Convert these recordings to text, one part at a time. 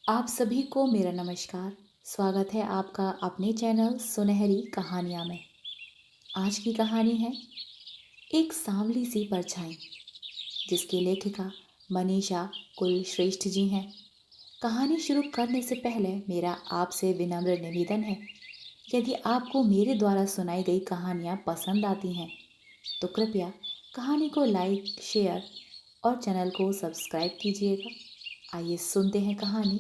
आप सभी को मेरा नमस्कार। स्वागत है आपका अपने चैनल सुनहरी कहानियाँ में। आज की कहानी है एक सांवली सी परछाई, जिसकी लेखिका मनीषा कुलश्रेष्ठ जी हैं। कहानी शुरू करने से पहले मेरा आपसे विनम्र निवेदन है, यदि आपको मेरे द्वारा सुनाई गई कहानियाँ पसंद आती हैं तो कृपया कहानी को लाइक, शेयर और चैनल को सब्सक्राइब कीजिएगा। आइए सुनते हैं कहानी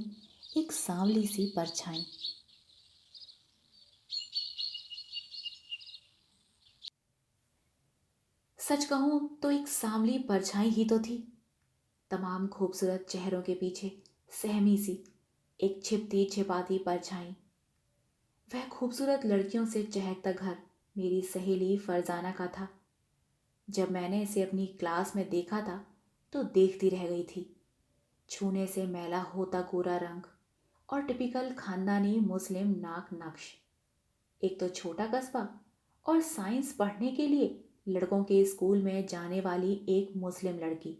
एक सांवली सी परछाई। सच कहूं तो एक सांवली परछाई ही तो थी। तमाम खूबसूरत चेहरों के पीछे सहमी सी एक छिपती छिपाती परछाई। वह खूबसूरत लड़कियों से चहकता घर मेरी सहेली फरजाना का था। जब मैंने इसे अपनी क्लास में देखा था तो देखती रह गई थी। छूने से मैला होता गोरा रंग और टिपिकल खानदानी मुस्लिम नाक नक्श। एक तो छोटा कस्बा और साइंस पढ़ने के लिए लड़कों के स्कूल में जाने वाली एक मुस्लिम लड़की।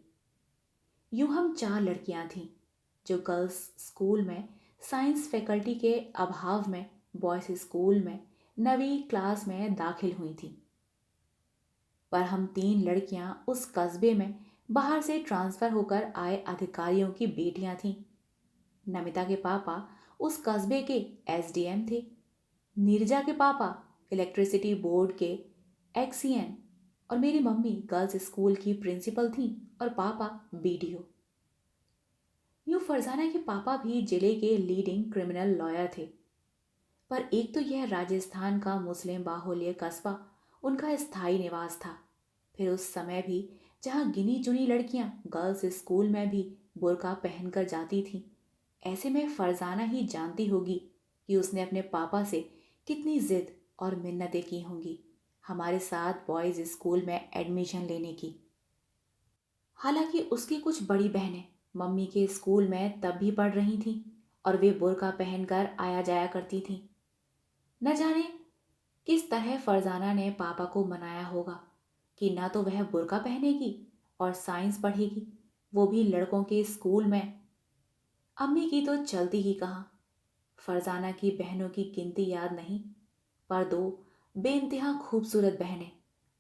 यूं हम चार लड़कियां थीं जो गर्ल्स स्कूल में साइंस फैकल्टी के अभाव में बॉयज स्कूल में 9वीं क्लास में दाखिल हुई थीं। पर हम तीन लड़कियां उस कस्बे में बाहर से ट्रांसफर होकर आए अधिकारियों की बेटियां थीं। नमिता के पापा उस कस्बे के एसडीएम थे। नीरजा के पापा इलेक्ट्रिसिटी बोर्ड के एक्सीएन और मेरी मम्मी गर्ल्स स्कूल की प्रिंसिपल थी और पापा बीडीओ। यूं फरजाना के पापा भी जिले के लीडिंग क्रिमिनल लॉयर थे। पर एक तो यह राजस्थान का मुस्लिम बाहुल्य कस्बा उनका स्थायी निवास था। फिर उस समय भी जहां गिनी चुनी लड़कियां गर्ल्स स्कूल में भी बुर्का पहनकर जाती थीं, ऐसे में फरजाना ही जानती होगी कि उसने अपने पापा से कितनी जिद और मिन्नतें की होंगी हमारे साथ बॉयज स्कूल में एडमिशन लेने की। हालांकि उसकी कुछ बड़ी बहनें मम्मी के स्कूल में तब भी पढ़ रही थीं और वे बुर्का पहनकर आया जाया करती थीं। न जाने किस तरह फरजाना ने पापा को मनाया होगा कि ना तो वह बुर्का पहनेगी और साइंस पढ़ेगी, वो भी लड़कों के स्कूल में। अम्मी की तो चलती ही कहाँ। फरजाना की बहनों की गिनती याद नहीं, पर दो बेइंतहा खूबसूरत बहनें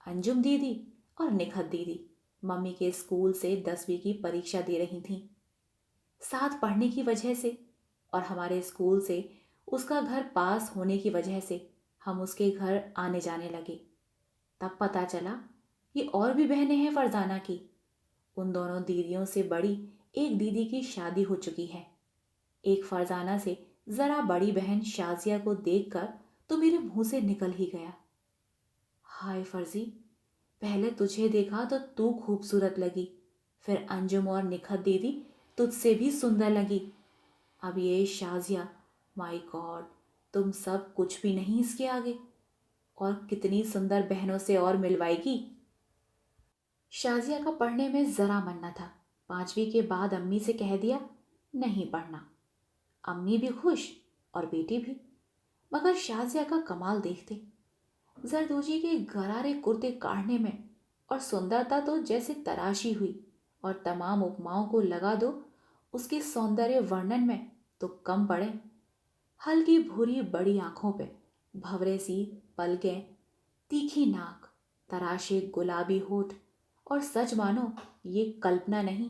अंजुम दीदी और निखत दीदी मम्मी के स्कूल से 10वीं की परीक्षा दे रही थीं। साथ पढ़ने की वजह से और हमारे स्कूल से उसका घर पास होने की वजह से हम उसके घर आने जाने लगे। तब पता चला ये और भी बहनें हैं फरजाना की। उन दोनों दीदियों से बड़ी एक दीदी की शादी हो चुकी है। एक फरजाना से जरा बड़ी बहन शाजिया को देखकर तो मेरे मुंह से निकल ही गया, हाय फर्जी, पहले तुझे देखा तो तू खूबसूरत लगी, फिर अंजुम और निखत दीदी तुझसे भी सुंदर लगी, अब ये शाजिया, माय गॉड, तुम सब कुछ भी नहीं इसके आगे। और कितनी सुंदर बहनों से और मिलवाएगी। शाजिया का पढ़ने में जरा मन न था। 5वीं के बाद अम्मी से कह दिया नहीं पढ़ना। अम्मी भी खुश और बेटी भी। मगर शाजिया का कमाल देखते, जरदोजी के गरारे कुर्ते काढ़ने में और सुंदरता तो जैसे तराशी हुई, और तमाम उपमाओं को लगा दो उसके सौंदर्य वर्णन में तो कम पड़े। हल्की भूरी बड़ी आंखों पे भंवरे सी पलकें, तीखी नाक, तराशे गुलाबी होठ, और सच मानो ये कल्पना नहीं।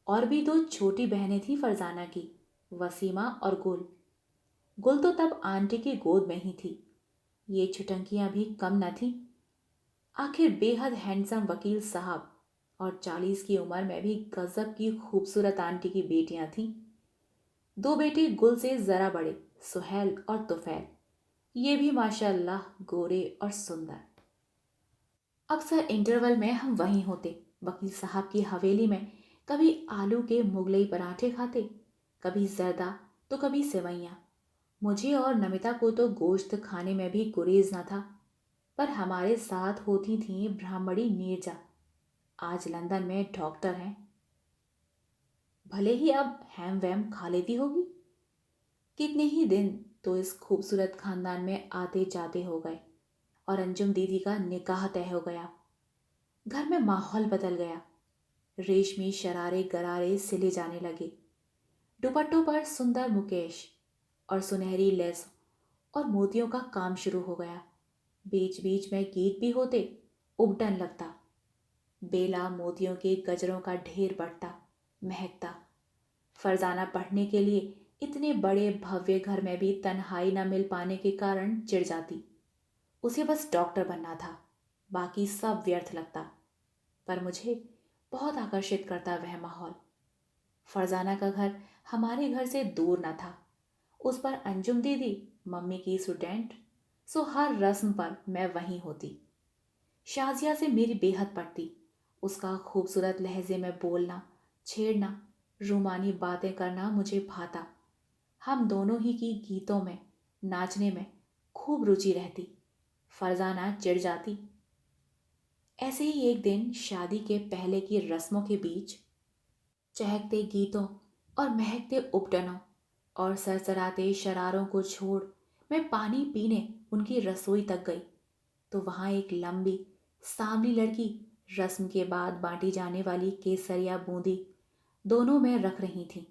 और भी दो छोटी बहनें थी फरजाना की, वसीमा और गुल। गुल तो तब आंटी की गोद में ही थी। ये छुटंकियां भी कम न थी। आखिर बेहद हैंडसम वकील साहब और 40 की उम्र में भी गजब की खूबसूरत आंटी की बेटियां थीं। दो बेटे गुल से जरा बड़े, सुहेल और तुफैल, ये भी माशाअल्लाह गोरे और सुंदर। अक्सर इंटरवल में हम वहीं होते, वकील साहब की हवेली में। कभी आलू के मुगलई पराठे खाते, कभी जर्दा तो कभी सेवैयां। मुझे और नमिता को तो गोश्त खाने में भी गुरेज न था। पर हमारे साथ होती थी ब्राह्मणी नीरजा, आज लंदन में डॉक्टर हैं। भले ही अब हैम वैम खा लेती होगी। कितने ही दिन तो इस खूबसूरत खानदान में आते जाते हो गए और अंजुम दीदी का निकाह तय हो गया। घर में माहौल बदल गया। रेशमी शरारे गरारे सिले जाने लगे। दुपट्टों पर सुंदर मुकेश और सुनहरी लेस और मोतियों का काम शुरू हो गया। बीच बीच में गीत भी होते, उबटन लगता, बेला मोतियों के गजरों का ढेर बढ़ता, महकता। फरजाना पढ़ने के लिए इतने बड़े भव्य घर में भी तन्हाई न मिल पाने के कारण चिढ़ जाती। उसे बस डॉक्टर बनना था, बाकी सब व्यर्थ लगता। पर मुझे बहुत आकर्षित करता वह माहौल। फरजाना का घर हमारे घर से दूर न था। उस पर अंजुम दीदी, मम्मी की स्टूडेंट, सो हर रस्म पर मैं वहीं होती। शाजिया से मेरी बेहद पड़ती। उसका खूबसूरत लहजे में बोलना, छेड़ना, रूमानी बातें करना मुझे भाता। हम दोनों ही की गीतों में, नाचने में खूब रुचि रहती। फरजाना चिढ़ जाती। ऐसे ही एक दिन शादी के पहले की रस्मों के बीच चहकते गीतों और महकते उपटनों और सरसराते शरारों को छोड़ मैं पानी पीने उनकी रसोई तक गई तो वहां एक लंबी सांवली लड़की रस्म के बाद बांटी जाने वाली केसरिया बूंदी दोनों में रख रही थी।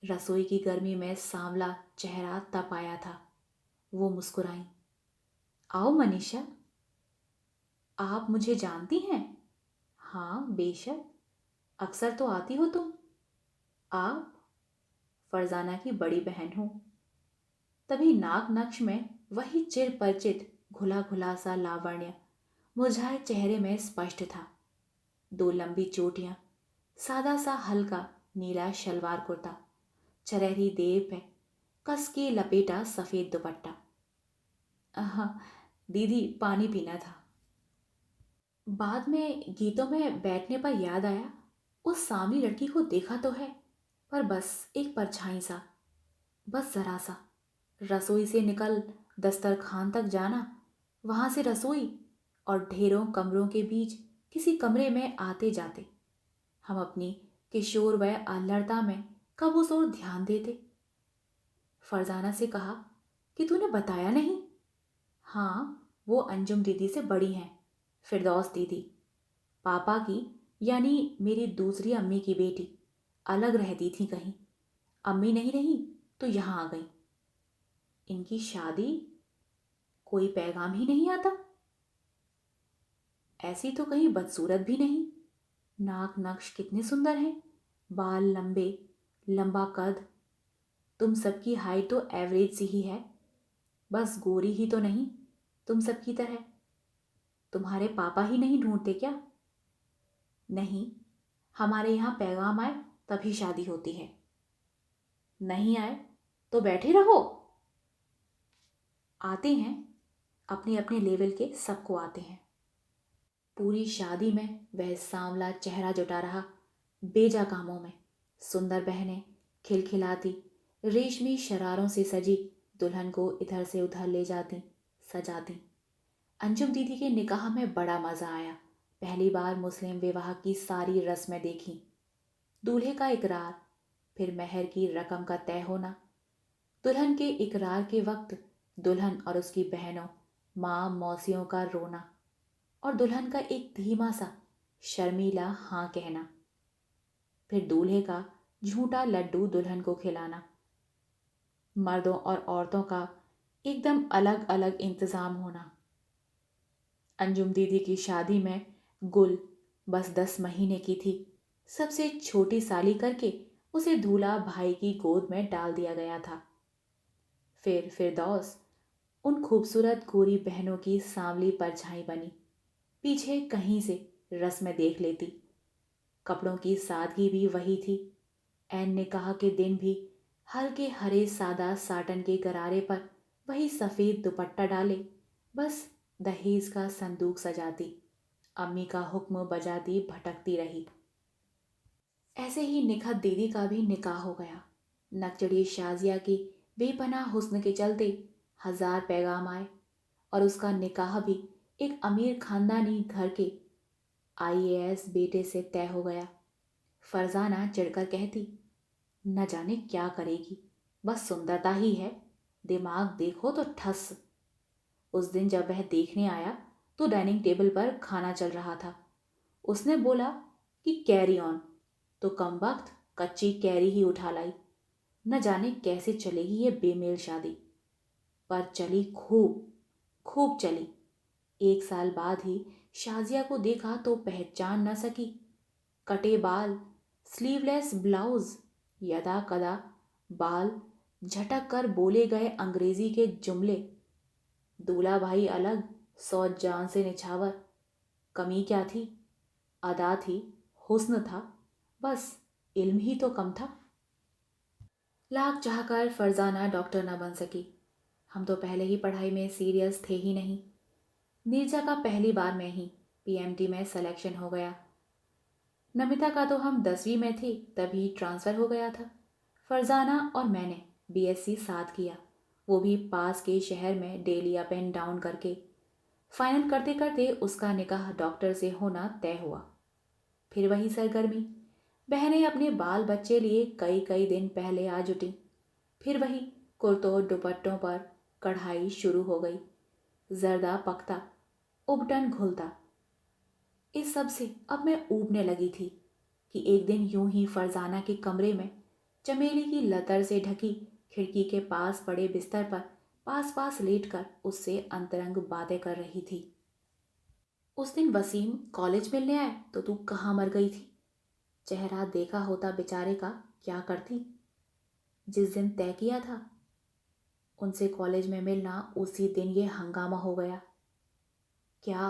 रसोई की गर्मी में सांवला चेहरा तप आया था। वो मुस्कुराई। आओ मनीषा, आप मुझे जानती हैं? हाँ बेशक, अक्सर तो आती हो तुम। आप फरजाना की बड़ी बहन हो। तभी नाक नक्श में वही चिर परिचित घुला घुला सा लावण्य मुरझाए चेहरे में स्पष्ट था। दो लंबी चोटियां, सादा सा हल्का नीला शलवार कुर्ता, चरहरी देह पे कस के लपेटा सफेद दुपट्टा। हाँ दीदी, पानी पीना था। बाद में गीतों में बैठने पर याद आया, उस सांवली लड़की को देखा तो है, पर बस एक परछाई सा, बस जरा सा। रसोई से निकल दस्तरखान तक जाना, वहां से रसोई और ढेरों कमरों के बीच किसी कमरे में आते जाते हम अपनी किशोर व आल्लड़ता में कब उस ओर ध्यान देते। फरजाना से कहा कि तूने बताया नहीं। हाँ, वो अंजुम दीदी से बड़ी हैं, फिरदौस दीदी, पापा की यानी मेरी दूसरी अम्मी की बेटी। अलग रहती थी कहीं, अम्मी नहीं रही तो यहाँ आ गई। इनकी शादी, कोई पैगाम ही नहीं आता। ऐसी तो कहीं बदसूरत भी नहीं। नाक नक्श कितने सुंदर हैं, बाल लंबे, लंबा कद। तुम सबकी हाइट तो एवरेज सी ही है, बस गोरी ही तो नहीं तुम सबकी तरह। तुम्हारे पापा ही नहीं ढूंढते क्या? नहीं, हमारे यहाँ पैगाम आए तभी शादी होती है। नहीं आए तो बैठे रहो। आते हैं, अपने अपने लेवल के सबको आते हैं। पूरी शादी में वह सांवला चेहरा जुटा रहा, बेजा कामों में। सुंदर बहनें खिलखिलाती रेशमी शरारों से सजी दुल्हन को इधर से उधर ले जाती, सजाती। अंजुम दीदी के निकाह में बड़ा मजा आया। पहली बार मुस्लिम विवाह की सारी रस्में देखी। दूल्हे का इकरार, फिर मेहर की रकम का तय होना, दुल्हन के इकरार के वक्त दुल्हन और उसकी बहनों, माँ मौसियों का रोना और दुल्हन का एक धीमा सा शर्मीला हाँ कहना, फिर दूल्हे का झूठा लड्डू दुल्हन को खिलाना। मर्दों और औरतों का एकदम अलग अलग इंतजाम होना। अंजुम दीदी की शादी में गुल बस 10 महीने की थी। सबसे छोटी साली करके उसे दूल्हा भाई की गोद में डाल दिया गया था। फिर फिरदौस उन खूबसूरत गोरी बहनों की सांवली परछाई बनी। पीछे कहीं से रस्में देख लेती। कपड़ों की सादगी भी वही थी। ऐन निकाह के दिन भी हल्के हरे सादा साटन के गरारे पर वही सफेद दुपट्टा डाले, बस दहेज का संदूक सजाती, अम्मी का हुक्म बजाती भटकती रही। ऐसे ही निखत दीदी का भी निकाह हो गया। नकचड़ी शाजिया की बेपनाह हुस्न के चलते 1000 पैगाम आए और उसका निकाह भी एक अमीर खानदानी घर के आईएएस बेटे से तय हो गया। फरजाना चिढ़कर कहती, न जाने क्या करेगी, बस सुंदरता ही है, दिमाग देखो तो ठस। उस दिन जब वह देखने आया तो डाइनिंग टेबल पर खाना चल रहा था। उसने बोला कि कैरी ऑन, तो कम वक्त कच्ची कैरी ही उठा लाई। न जाने कैसे चलेगी ये बेमेल शादी, पर चली खूब, खूब चली। 1 साल बाद ही शाजिया को देखा तो पहचान न सकी। कटे बाल, स्लीवलेस ब्लाउज, यदा कदा बाल झटक कर बोले गए अंग्रेजी के जुमले। दूल्हा भाई अलग, सौ जान से निछावर। कमी क्या थी? अदा थी, हुस्न था, बस इल्म ही तो कम था। लाख चाहकर फरजाना डॉक्टर न बन सकी। हम तो पहले ही पढ़ाई में सीरियस थे ही नहीं। नीरजा का पहली बार में ही पीएमटी में सिलेक्शन हो गया। नमिता का तो हम 10वीं में थे तभी ट्रांसफ़र हो गया था। फरजाना और मैंने बीएससी साथ किया, वो भी पास के शहर में डेली अप एंड डाउन करके। फाइनल करते करते उसका निकाह डॉक्टर से होना तय हुआ। फिर वही सरगर्मी, बहनें अपने बाल बच्चे लिए कई कई दिन पहले आ जुटी। फिर वही कुर्तों दुपट्टों पर कढ़ाई शुरू हो गई। जर्दा पकता, उबटन घुलता। इस सब से अब मैं ऊबने लगी थी कि एक दिन यूं ही फरजाना के कमरे में चमेली की लतर से ढकी खिड़की के पास पड़े बिस्तर पर पास पास लेटकर उससे अंतरंग बातें कर रही थी। उस दिन वसीम कॉलेज मिलने आए तो तू कहाँ मर गई थी? चेहरा देखा होता बेचारे का क्या करती? जिस दिन तय किया था उनसे कॉलेज में मिलना, उसी दिन ये हंगामा हो गया। क्या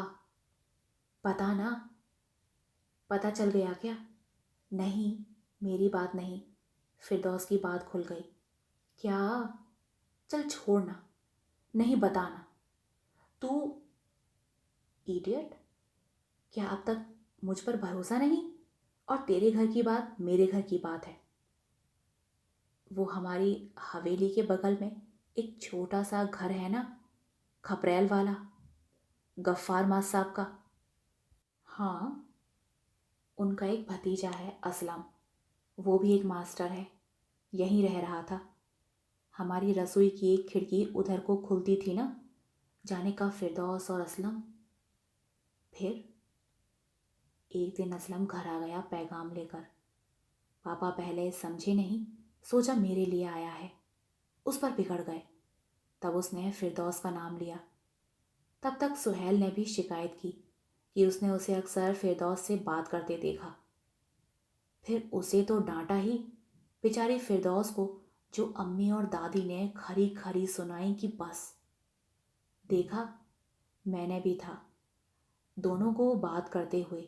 पता ना? पता चल गया क्या? नहीं, मेरी बात नहीं, फिरदौस की बात खुल गई। क्या? चल छोड़ना, नहीं बताना। तू इडियट, क्या अब तक मुझ पर भरोसा नहीं? और तेरे घर की बात मेरे घर की बात है। वो हमारी हवेली के बगल में एक छोटा सा घर है ना, खपरेल वाला, गफ्फार मास साहब का। हाँ, उनका एक भतीजा है असलम, वो भी एक मास्टर है, यहीं रह रहा था। हमारी रसोई की एक खिड़की उधर को खुलती थी ना, जाने का फिरदौस और असलम। फिर एक दिन असलम घर आ गया पैगाम लेकर। पापा पहले समझे नहीं, सोचा मेरे लिए आया है, उस पर बिगड़ गए। तब उसने फिरदौस का नाम लिया। तब तक सुहेल ने भी शिकायत की कि उसने उसे अक्सर फिरदौस से बात करते देखा। फिर उसे तो डांटा ही, बेचारी फिरदौस को, जो अम्मी और दादी ने खरी खरी सुनाई कि बस। देखा, मैंने भी था दोनों को बात करते हुए,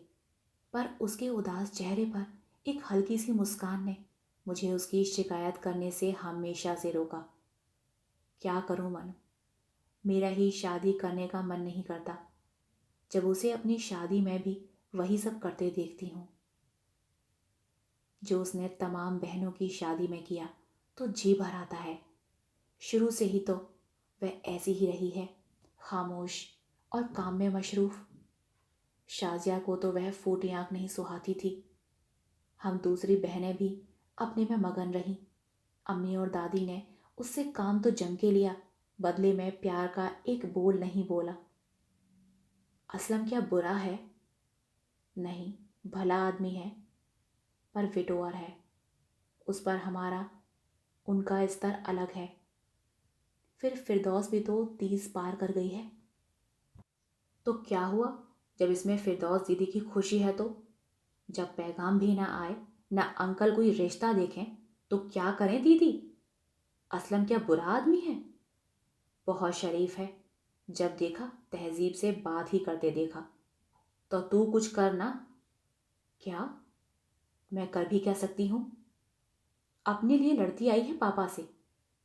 पर उसके उदास चेहरे पर एक हल्की सी मुस्कान ने मुझे उसकी शिकायत करने से हमेशा से रोका। क्या करूं मनु, मेरा ही शादी करने का मन नहीं करता जब उसे अपनी शादी में भी वही सब करते देखती हूँ जो उसने तमाम बहनों की शादी में किया, तो जी भर आता है। शुरू से ही तो वह ऐसी ही रही है, खामोश और काम में मशरूफ। शाजिया को तो वह फूटी आंख नहीं सुहाती थी। हम दूसरी बहनें भी अपने में मगन रहीं। अम्मी और दादी ने उससे काम तो जम के लिया, बदले में प्यार का एक बोल नहीं बोला। असलम क्या बुरा है? नहीं, भला आदमी है, पर विडोअर है। उस पर हमारा उनका स्तर अलग है। फिर फिरदौस भी तो 30 पार कर गई है। तो क्या हुआ जब इसमें फिरदौस दीदी की खुशी है तो? जब पैगाम भी ना आए, ना अंकल कोई रिश्ता देखें, तो क्या करें दीदी? असलम क्या बुरा आदमी है? बहुत शरीफ है, जब देखा तहजीब से बात ही करते देखा। तो तू कुछ कर ना। क्या? मैं कर भी क्या सकती हूँ? अपने लिए लड़ती आई है पापा से,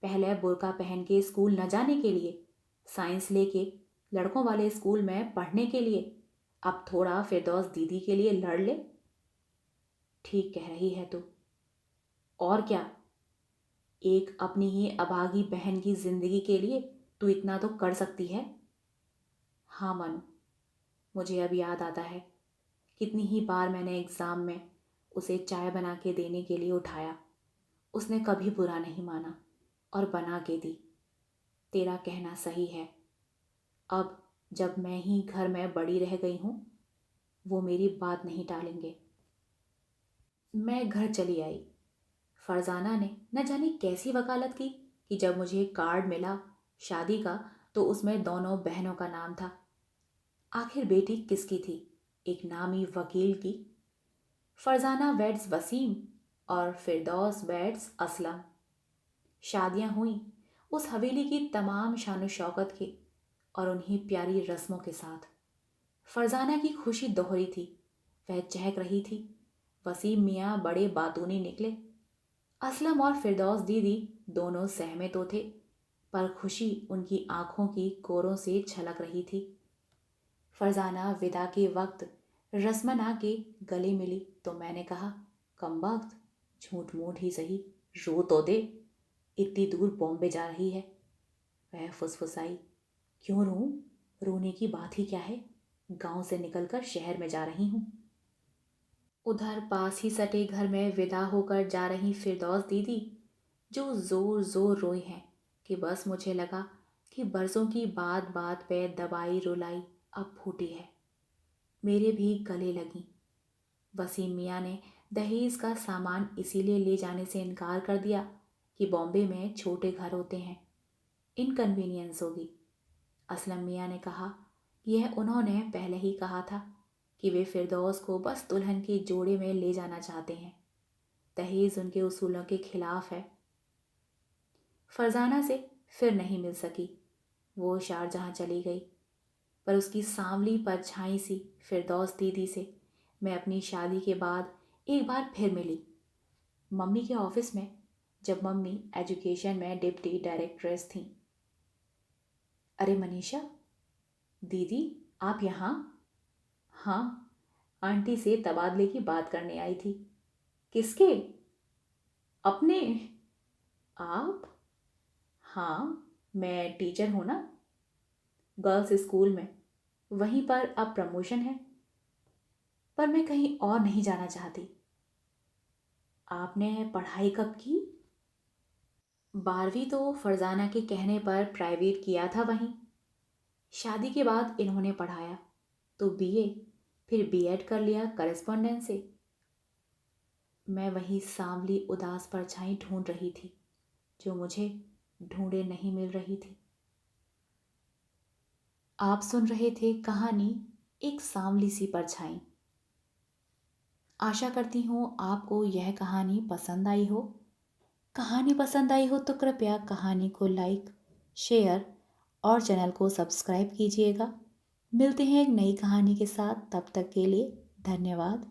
पहले बुर्का पहन के स्कूल न जाने के लिए, साइंस लेके लड़कों वाले स्कूल में पढ़ने के लिए, अब थोड़ा फिरदौस दीदी के लिए लड़ ले। ठीक कह रही है तू। और क्या, एक अपनी ही अभागी बहन की जिंदगी के लिए तू इतना तो कर सकती है। हाँ मनु, मुझे अब याद आता है कितनी ही बार मैंने एग्ज़ाम में उसे चाय बना के देने के लिए उठाया, उसने कभी बुरा नहीं माना और बना के दी। तेरा कहना सही है, अब जब मैं ही घर में बड़ी रह गई हूँ, वो मेरी बात नहीं टालेंगे। मैं घर चली आई। फरजाना ने न जाने कैसी वकालत की कि जब मुझे कार्ड मिला शादी का तो उसमें दोनों बहनों का नाम था। आखिर बेटी किसकी थी? एक नामी वकील की। फरजाना वेड्स वसीम और फिरदौस वेड्स असलम। शादियां हुई उस हवेली की तमाम शान शौकत के और उन्हीं प्यारी रस्मों के साथ। फरजाना की खुशी दोहरी थी। वह चहक रही थी। वसीम मियाँ बड़े बातूनी निकले। असलम और फिरदौस दीदी दोनों सहमे तो थे, पर खुशी उनकी आंखों की कोरों से छलक रही थी। फरजाना विदा के वक्त रस्मन आके गले मिली तो मैंने कहा, कमबख्त, झूठ मूठ ही सही, रो तो दे, इतनी दूर बॉम्बे जा रही है। वह फुसफुसाई, क्यों रोऊं? रोने की बात ही क्या है, गांव से निकलकर शहर में जा रही हूं। उधर पास ही सटे घर में विदा होकर जा रही फिरदौस दीदी जो जोर जोर रोई हैं कि बस मुझे लगा कि बरसों की बात बात पे दबाई रुलाई अब फूटी है। मेरे भी गले लगी। वसीम मियाँ ने दहेज का सामान इसीलिए ले जाने से इनकार कर दिया कि बॉम्बे में छोटे घर होते हैं, इनकन्वीनियंस होगी। असलम मियाँ ने कहा, यह उन्होंने पहले ही कहा था कि वे फिरदौस को बस दुल्हन के जोड़े में ले जाना चाहते हैं। दहेज उनके उसूलों के खिलाफ है। फरजाना से फिर नहीं मिल सकी। वो शारजहां चली गई, पर उसकी सांवली परछाई सी फिरदौस दीदी से मैं अपनी शादी के बाद एक बार फिर मिली, मम्मी के ऑफिस में, जब मम्मी एजुकेशन में डिप्टी डायरेक्ट्रेस थीं। अरे मनीषा दीदी, आप यहाँ? हाँ, आंटी से तबादले की बात करने आई थी। किसके? अपने। आप? हाँ, मैं टीचर हूँ ना, गर्ल्स स्कूल में। वहीं पर अब प्रमोशन है, पर मैं कहीं और नहीं जाना चाहती। आपने पढ़ाई कब की? 12वीं तो फरजाना के कहने पर प्राइवेट किया था वहीं। शादी के बाद इन्होंने पढ़ाया तो बीए, फिर बीएड कर लिया करेस्पॉन्डेंस से। मैं वही सांवली उदास परछाई ढूंढ रही थी जो मुझे ढूंढे नहीं मिल रही थी। आप सुन रहे थे कहानी एक सांवली सी परछाई। आशा करती हूँ आपको यह कहानी पसंद आई हो। कहानी पसंद आई हो तो कृपया कहानी को लाइक, शेयर और चैनल को सब्सक्राइब कीजिएगा। मिलते हैं एक नई कहानी के साथ, तब तक के लिए धन्यवाद।